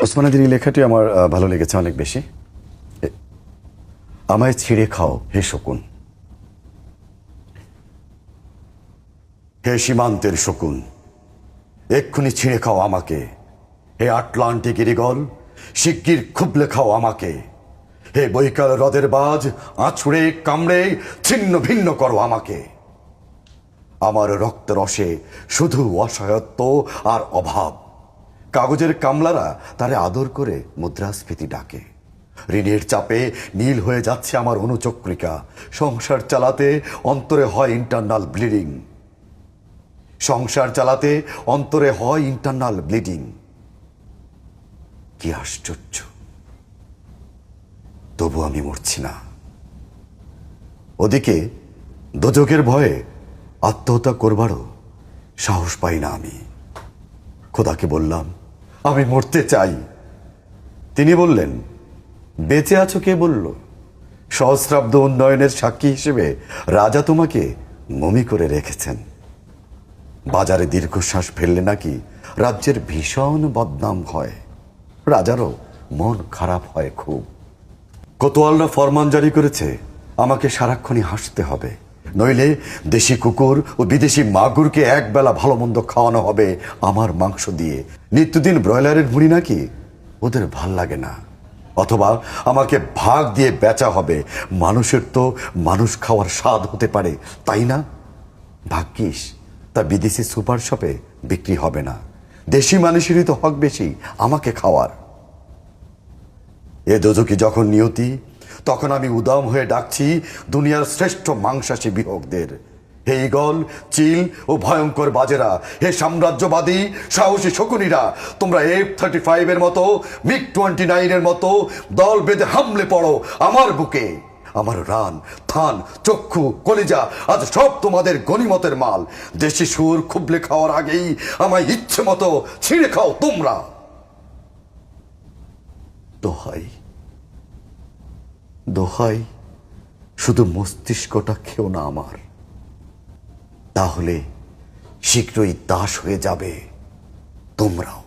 ওসমান আলীর এই লেখাটি আমার ভালো লেগেছে অনেক বেশি। আমায় ছিঁড়ে খাও হে শকুন, হে সীমান্তের শকুন, এক্ষুনি ছিঁড়ে খাও আমাকে। হে আটলান্টিক ইরিগল, শিগগির খুবলে খাও আমাকে। হে বৈকাল হ্রদের বাজ, আছুড়ে কামড়ে ছিন্ন ভিন্ন করো আমাকে। আমার রক্ত রসে শুধু অসহায়ত্ব আর অভাব। কাগজের কামলারা তারে আদর করে মুদ্রাস্ফীতি ডাকে। ঋণের চাপে নীল হয়ে যাচ্ছে আমার অনুচক্রিকা। সংসার চালাতে অন্তরে হয় ইন্টারনাল ব্লিডিং। সংসার চালাতে অন্তরে হয় ইন্টারনাল ব্লিডিং। কি আশ্চর্য, তবু আমি মরছি না। ওদিকে দোজকের ভয়ে আত্মহত্যা করবারও সাহস পাই না আমি। খোদাকে বললাম আমি মরতে চাই। তিনি বললেন, বেঁচে আছো কে বলল? সহস্রাব্দ উন্নয়নের সাক্ষী হিসেবে রাজা তোমাকে মমি করে রেখেছেন। বাজারে দীর্ঘশ্বাস ফেললে নাকি রাজ্যের ভীষণ বদনাম হয়। রাজারও মন খারাপ হয় খুব। কোতোয়ালরা ফরমান জারি করেছে আমাকে সারাক্ষণই হাসতে হবে, নইলে দেশি কুকুর ও বিদেশি মাগুরকে একবেলা ভালো মন্দ খাওয়ানো হবে আমার মাংস দিয়ে। নিত্যদিন ব্রয়লারের ভুঁড়ি নাকি ওদের ভাল লাগে না। অথবা আমাকে ভাগ দিয়ে বেচা হবে। মানুষের তো মানুষ খাওয়ার স্বাদ হতে পারে, তাই না? ভাগ্যিস তা বিদেশি সুপার শপে বিক্রি হবে না। দেশি মানুষেরই তো হক বেশি আমাকে খাওয়ার। এ দোজকি যখন নিয়তি, তখন আমি উদাম হয়ে ডাকছি দুনিয়ার শ্রেষ্ঠ মাংসাশী বিহকদের। হে ঈগল, চিল ও ভয়ঙ্কর বাজেরা, হে সাম্রাজ্যবাদী সাহসী শকুনিরা, তোমরা F-35 এর মতো, MiG-29 এর মতো দল বেঁধে হামলে পড়ো আমার বুকে। আমার রান, থান, চক্ষু, কলিজা আজ সব তোমাদের গনিমতের মাল। দেশি সুর খুবলে খাওয়ার আগেই আমায় ইচ্ছে মতো ছিঁড়ে খাও তোমরা। দোহাই দোহাই, শুধু মস্তিষ্কটা খেও না আমার, তাহলে শীঘ্রই দাস হয়ে যাবে তোমরাও।